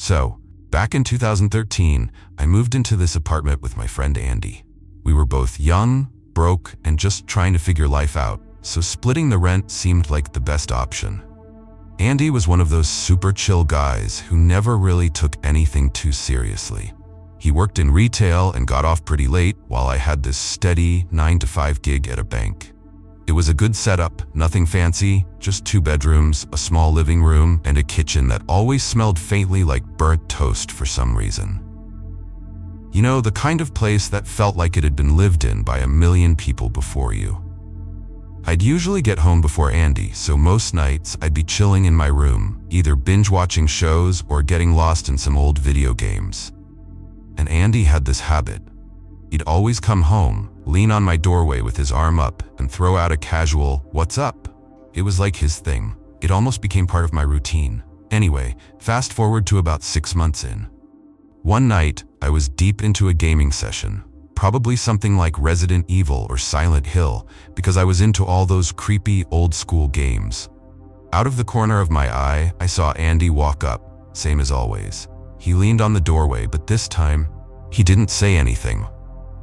So, back in 2013, I moved into this apartment with my friend Andy. We were both young, broke, and just trying to figure life out, so splitting the rent seemed like the best option. Andy was one of those super chill guys who never really took anything too seriously. He worked in retail and got off pretty late, while I had this steady 9-to-5 gig at a bank. It was a good setup, nothing fancy, just 2 bedrooms, a small living room, and a kitchen that always smelled faintly like burnt toast for some reason. You know, the kind of place that felt like it had been lived in by a million people before you. I'd usually get home before Andy, so most nights I'd be chilling in my room, either binge-watching shows or getting lost in some old video games. And Andy had this habit. He'd always come home, lean on my doorway with his arm up, and throw out a casual, "What's up?" It was like his thing. It almost became part of my routine. Anyway, fast forward to about 6 months in. One night, I was deep into a gaming session, probably something like Resident Evil or Silent Hill, because I was into all those creepy old-school games. Out of the corner of my eye, I saw Andy walk up, same as always. He leaned on the doorway, but this time, he didn't say anything.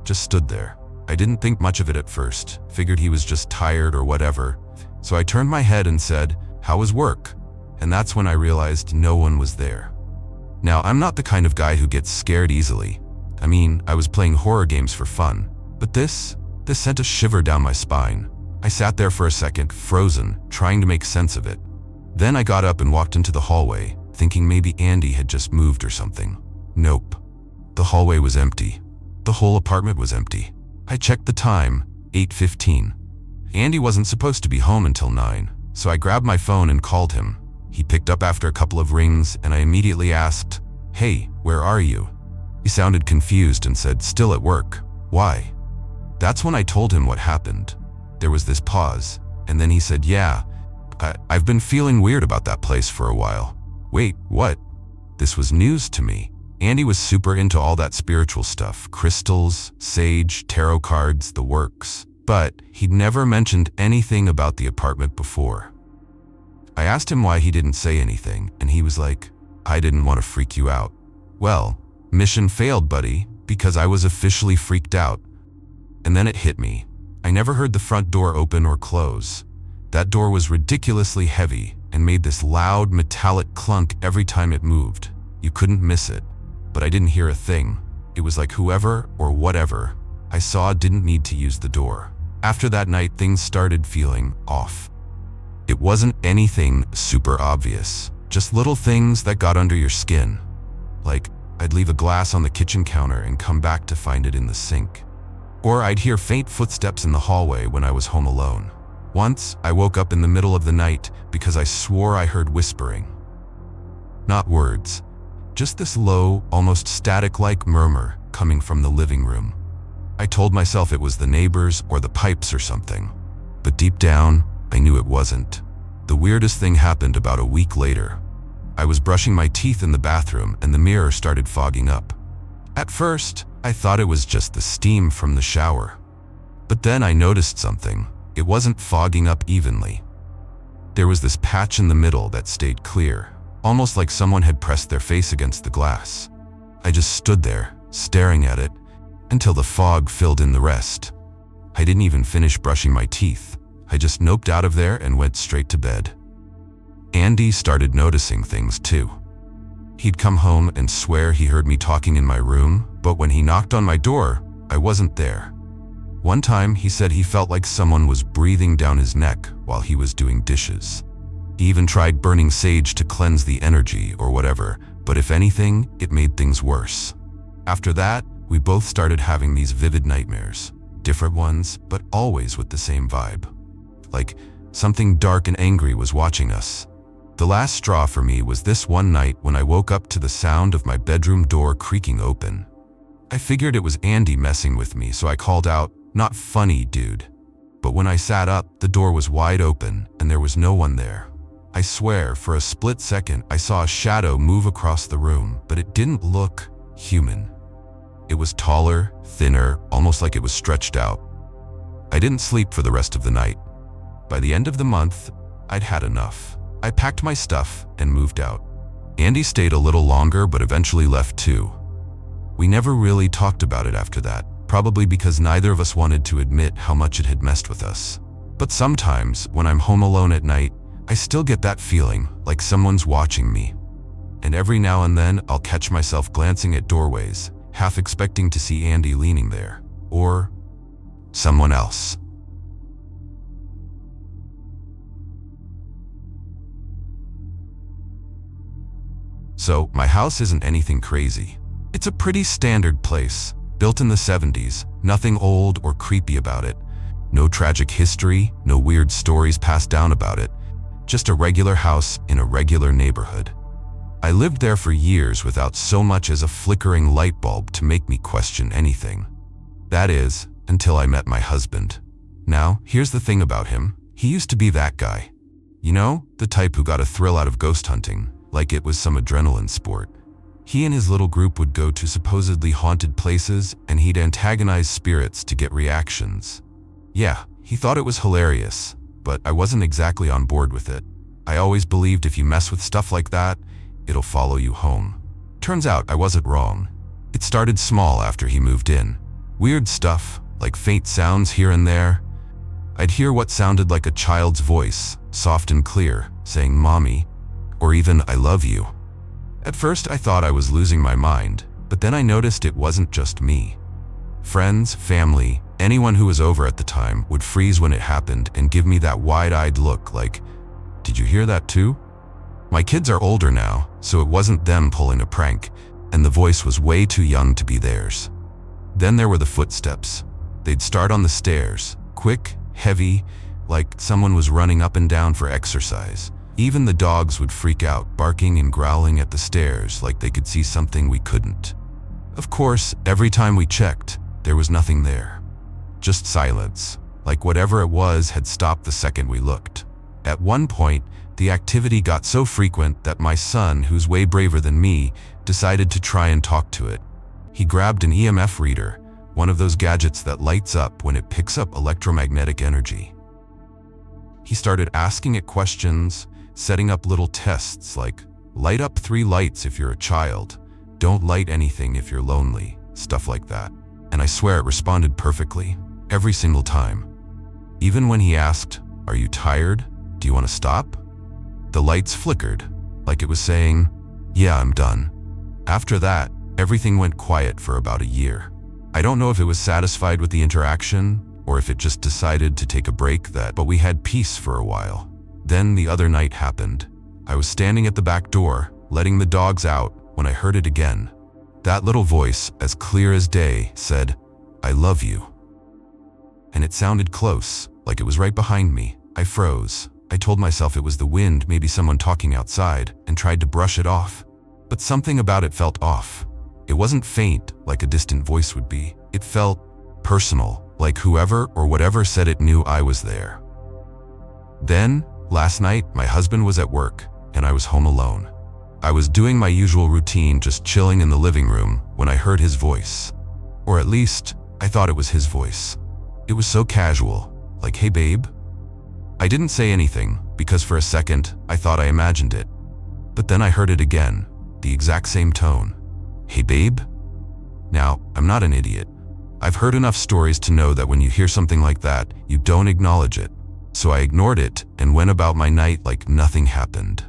Just stood there. I didn't think much of it at first, figured he was just tired or whatever, so I turned my head and said, "How was work?" And that's when I realized no one was there. Now, I'm not the kind of guy who gets scared easily. I mean, I was playing horror games for fun, but this sent a shiver down my spine. I sat there for a second, frozen, trying to make sense of it. Then I got up and walked into the hallway, thinking maybe Andy had just moved or something. Nope. The hallway was empty. The whole apartment was empty. I checked the time, 8:15. Andy wasn't supposed to be home until 9, so I grabbed my phone and called him. He picked up after a couple of rings, and I immediately asked, "Hey, where are you?" He sounded confused and said, "Still at work. Why?" That's when I told him what happened. There was this pause, and then he said, "Yeah, I've been feeling weird about that place for a while." Wait, what? This was news to me. Andy was super into all that spiritual stuff, crystals, sage, tarot cards, the works. But he'd never mentioned anything about the apartment before. I asked him why he didn't say anything, and he was like, "I didn't want to freak you out." Well, mission failed, buddy, because I was officially freaked out. And then it hit me. I never heard the front door open or close. That door was ridiculously heavy and made this loud metallic clunk every time it moved. You couldn't miss it. But I didn't hear a thing. It was like whoever or whatever I saw didn't need to use the door. After that night, things started feeling off. It wasn't anything super obvious, just little things that got under your skin. Like, I'd leave a glass on the kitchen counter and come back to find it in the sink. Or I'd hear faint footsteps in the hallway when I was home alone. Once, I woke up in the middle of the night because I swore I heard whispering. Not words, just this low, almost static-like murmur coming from the living room. I told myself it was the neighbors or the pipes or something, but deep down, I knew it wasn't. The weirdest thing happened about a week later. I was brushing my teeth in the bathroom and the mirror started fogging up. At first, I thought it was just the steam from the shower. But then I noticed something. It wasn't fogging up evenly. There was this patch in the middle that stayed clear, almost like someone had pressed their face against the glass. I just stood there, staring at it, until the fog filled in the rest. I didn't even finish brushing my teeth. I just noped out of there and went straight to bed. Andy started noticing things too. He'd come home and swear he heard me talking in my room, but when he knocked on my door, I wasn't there. One time, he said he felt like someone was breathing down his neck while he was doing dishes. He even tried burning sage to cleanse the energy or whatever, but if anything, it made things worse. After that, we both started having these vivid nightmares. Different ones, but always with the same vibe. Like something dark and angry was watching us. The last straw for me was this one night when I woke up to the sound of my bedroom door creaking open. I figured it was Andy messing with me, so I called out, "Not funny, dude." But when I sat up, the door was wide open and there was no one there. I swear, for a split second, I saw a shadow move across the room, but it didn't look human. It was taller, thinner, almost like it was stretched out. I didn't sleep for the rest of the night. By the end of the month, I'd had enough. I packed my stuff and moved out. Andy stayed a little longer but eventually left too. We never really talked about it after that, probably because neither of us wanted to admit how much it had messed with us. But sometimes, when I'm home alone at night, I still get that feeling, like someone's watching me. And every now and then, I'll catch myself glancing at doorways, half expecting to see Andy leaning there. Or someone else. So, my house isn't anything crazy. It's a pretty standard place, built in the 70s, nothing old or creepy about it. No tragic history, no weird stories passed down about it. Just a regular house in a regular neighborhood. I lived there for years without so much as a flickering light bulb to make me question anything. That is, until I met my husband. Now, here's the thing about him. He used to be that guy. You know, the type who got a thrill out of ghost hunting, like it was some adrenaline sport. He and his little group would go to supposedly haunted places and he'd antagonize spirits to get reactions. Yeah, he thought it was hilarious, but I wasn't exactly on board with it. I always believed if you mess with stuff like that, it'll follow you home. Turns out I wasn't wrong. It started small after he moved in. Weird stuff, like faint sounds here and there. I'd hear what sounded like a child's voice, soft and clear, saying "Mommy," or even "I love you." At first I thought I was losing my mind, but then I noticed it wasn't just me. Friends, family, anyone who was over at the time would freeze when it happened and give me that wide-eyed look like, "Did you hear that too?" My kids are older now, so it wasn't them pulling a prank, and the voice was way too young to be theirs. Then there were the footsteps. They'd start on the stairs, quick, heavy, like someone was running up and down for exercise. Even the dogs would freak out, barking and growling at the stairs like they could see something we couldn't. Of course, every time we checked, there was nothing there. Just silence, like whatever it was had stopped the second we looked. At one point, the activity got so frequent that my son, who's way braver than me, decided to try and talk to it. He grabbed an EMF reader, one of those gadgets that lights up when it picks up electromagnetic energy. He started asking it questions, setting up little tests like, light up 3 lights if you're a child, don't light anything if you're lonely, stuff like that. And I swear it responded perfectly, every single time. Even when he asked, "Are you tired? Do you want to stop?" The lights flickered, like it was saying, "Yeah, I'm done." After that, everything went quiet for about a year. I don't know if it was satisfied with the interaction, or if it just decided to take a break but we had peace for a while. Then the other night happened. I was standing at the back door, letting the dogs out, when I heard it again. That little voice, as clear as day, said, "I love you." And it sounded close, like it was right behind me. I froze. I told myself it was the wind, maybe someone talking outside, and tried to brush it off. But something about it felt off. It wasn't faint, like a distant voice would be. It felt personal, like whoever or whatever said it knew I was there. Then, last night, my husband was at work, and I was home alone. I was doing my usual routine, just chilling in the living room, when I heard his voice. Or at least, I thought it was his voice. It was so casual, like, "Hey babe?" I didn't say anything, because for a second, I thought I imagined it. But then I heard it again, the exact same tone. "Hey babe?" Now, I'm not an idiot. I've heard enough stories to know that when you hear something like that, you don't acknowledge it. So I ignored it and went about my night like nothing happened.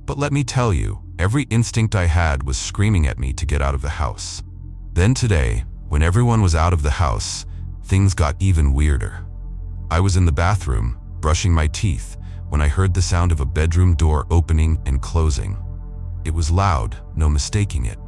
But let me tell you, every instinct I had was screaming at me to get out of the house. Then today, when everyone was out of the house, things got even weirder. I was in the bathroom, brushing my teeth, when I heard the sound of a bedroom door opening and closing. It was loud, no mistaking it.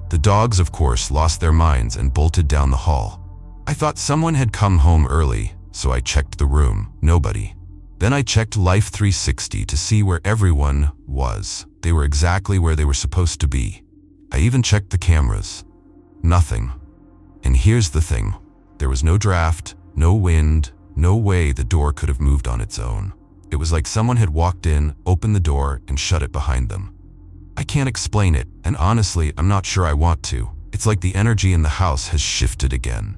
The dogs, of course, lost their minds and bolted down the hall. I thought someone had come home early, so I checked the room. Nobody. Then I checked Life 360 to see where everyone was. They were exactly where they were supposed to be. I even checked the cameras. Nothing. And here's the thing. There was no draft, no wind, no way the door could have moved on its own. It was like someone had walked in, opened the door, and shut it behind them. I can't explain it, and honestly, I'm not sure I want to. It's like the energy in the house has shifted again.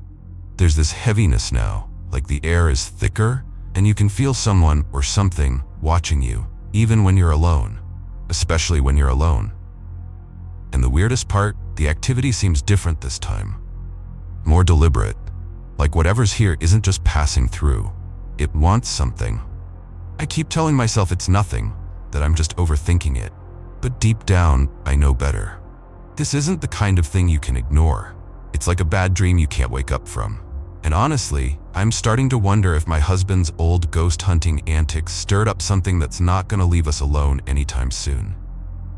There's this heaviness now, like the air is thicker, and you can feel someone or something watching you, even when you're alone. Especially when you're alone. And the weirdest part, the activity seems different this time. More deliberate. Like whatever's here isn't just passing through. It wants something. I keep telling myself it's nothing, that I'm just overthinking it. But deep down, I know better. This isn't the kind of thing you can ignore. It's like a bad dream you can't wake up from. And honestly, I'm starting to wonder if my husband's old ghost hunting antics stirred up something that's not gonna leave us alone anytime soon.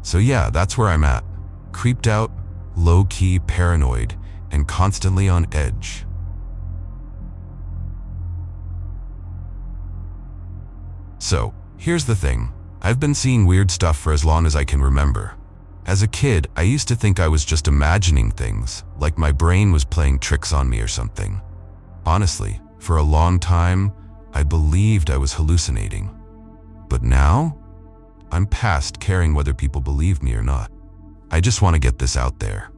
So yeah, that's where I'm at. Creeped out, low-key paranoid, and constantly on edge. So, here's the thing. I've been seeing weird stuff for as long as I can remember. As a kid, I used to think I was just imagining things, like my brain was playing tricks on me or something. Honestly, for a long time, I believed I was hallucinating. But now, I'm past caring whether people believe me or not. I just want to get this out there.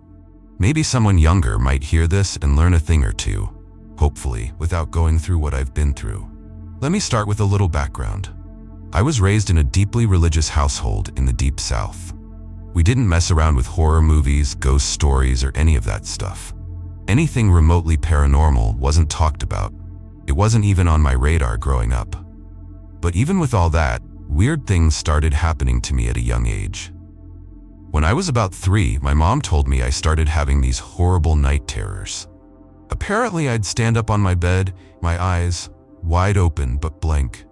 Maybe someone younger might hear this and learn a thing or two, hopefully, without going through what I've been through. Let me start with a little background. I was raised in a deeply religious household in the Deep South. We didn't mess around with horror movies, ghost stories, or any of that stuff. Anything remotely paranormal wasn't talked about. It wasn't even on my radar growing up. But even with all that, weird things started happening to me at a young age. When I was about 3, my mom told me I started having these horrible night terrors. Apparently, I'd stand up on my bed, my eyes wide open but blank,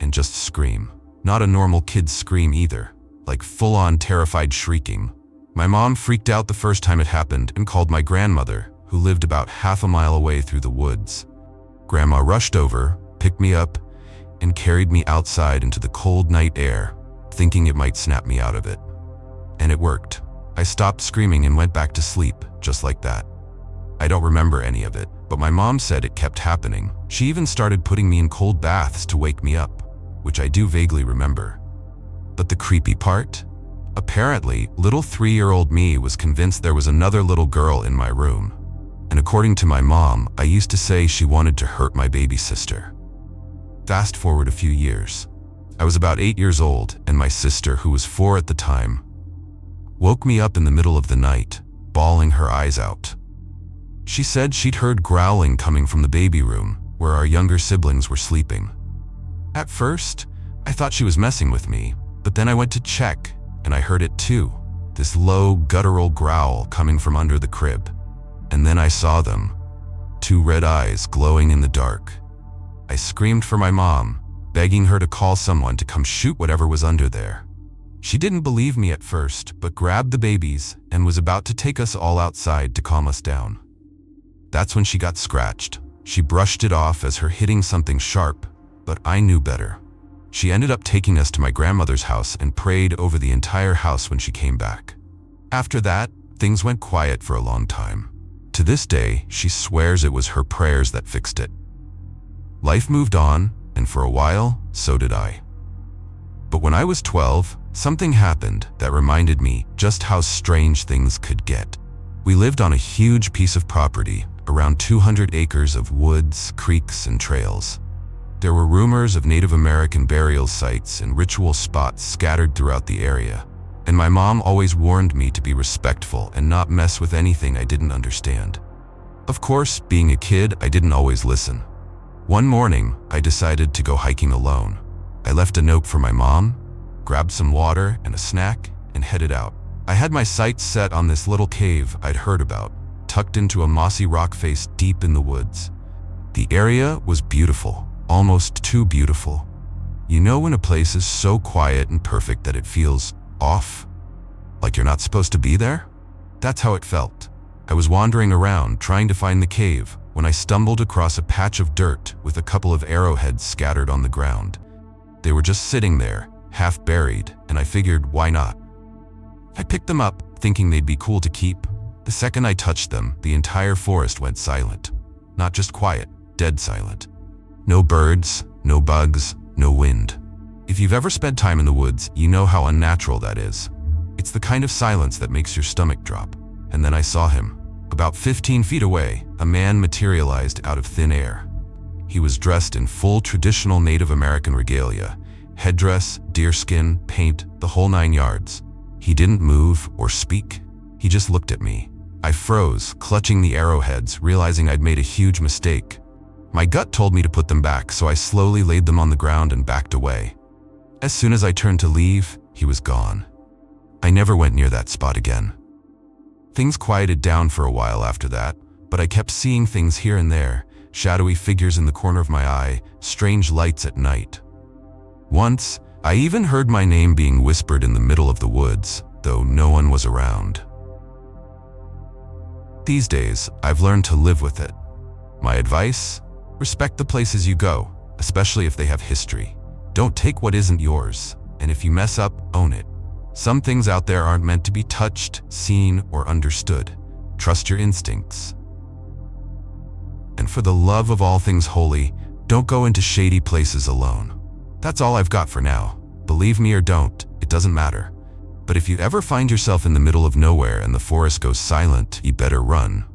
and just scream. Not a normal kid's scream either, like full-on terrified shrieking. My mom freaked out the first time it happened and called my grandmother, who lived about half a mile away through the woods. Grandma rushed over, picked me up, and carried me outside into the cold night air, thinking it might snap me out of it. And it worked. I stopped screaming and went back to sleep, just like that. I don't remember any of it, but my mom said it kept happening. She even started putting me in cold baths to wake me up, which I do vaguely remember. But the creepy part? Apparently, little 3-year-old me was convinced there was another little girl in my room. And according to my mom, I used to say she wanted to hurt my baby sister. Fast forward a few years. I was about 8 years old, and my sister, who was 4 at the time, woke me up in the middle of the night, bawling her eyes out. She said she'd heard growling coming from the baby room, where our younger siblings were sleeping. At first, I thought she was messing with me, but then I went to check, and I heard it too, this low, guttural growl coming from under the crib. And then I saw them, 2 red eyes glowing in the dark. I screamed for my mom, begging her to call someone to come shoot whatever was under there. She didn't believe me at first, but grabbed the babies and was about to take us all outside to calm us down. That's when she got scratched. She brushed it off as her hitting something sharp, but I knew better. She ended up taking us to my grandmother's house and prayed over the entire house when she came back. After that, things went quiet for a long time. To this day, she swears it was her prayers that fixed it. Life moved on, and for a while, so did I. But when I was 12, something happened that reminded me just how strange things could get. We lived on a huge piece of property, around 200 acres of woods, creeks, and trails. There were rumors of Native American burial sites and ritual spots scattered throughout the area, and my mom always warned me to be respectful and not mess with anything I didn't understand. Of course, being a kid, I didn't always listen. One morning, I decided to go hiking alone. I left a note for my mom, grabbed some water and a snack, and headed out. I had my sights set on this little cave I'd heard about, tucked into a mossy rock face deep in the woods. The area was beautiful, almost too beautiful. You know when a place is so quiet and perfect that it feels off? Like you're not supposed to be there? That's how it felt. I was wandering around trying to find the cave when I stumbled across a patch of dirt with a couple of arrowheads scattered on the ground. They were just sitting there, half buried, and I figured, why not? I picked them up, thinking they'd be cool to keep. The second I touched them, the entire forest went silent. Not just quiet, dead silent. No birds, no bugs, no wind. If you've ever spent time in the woods, you know how unnatural that is. It's the kind of silence that makes your stomach drop. And then I saw him. About 15 feet away, a man materialized out of thin air. He was dressed in full traditional Native American regalia, headdress, deerskin, paint, the whole 9 yards. He didn't move or speak. He just looked at me. I froze, clutching the arrowheads, realizing I'd made a huge mistake. My gut told me to put them back, so I slowly laid them on the ground and backed away. As soon as I turned to leave, he was gone. I never went near that spot again. Things quieted down for a while after that, but I kept seeing things here and there, shadowy figures in the corner of my eye, strange lights at night. Once, I even heard my name being whispered in the middle of the woods, though no one was around. These days, I've learned to live with it. My advice? Respect the places you go, especially if they have history. Don't take what isn't yours, and if you mess up, own it. Some things out there aren't meant to be touched, seen, or understood. Trust your instincts. And for the love of all things holy, don't go into shady places alone. That's all I've got for now. Believe me or don't, it doesn't matter. But if you ever find yourself in the middle of nowhere and the forest goes silent, you better run.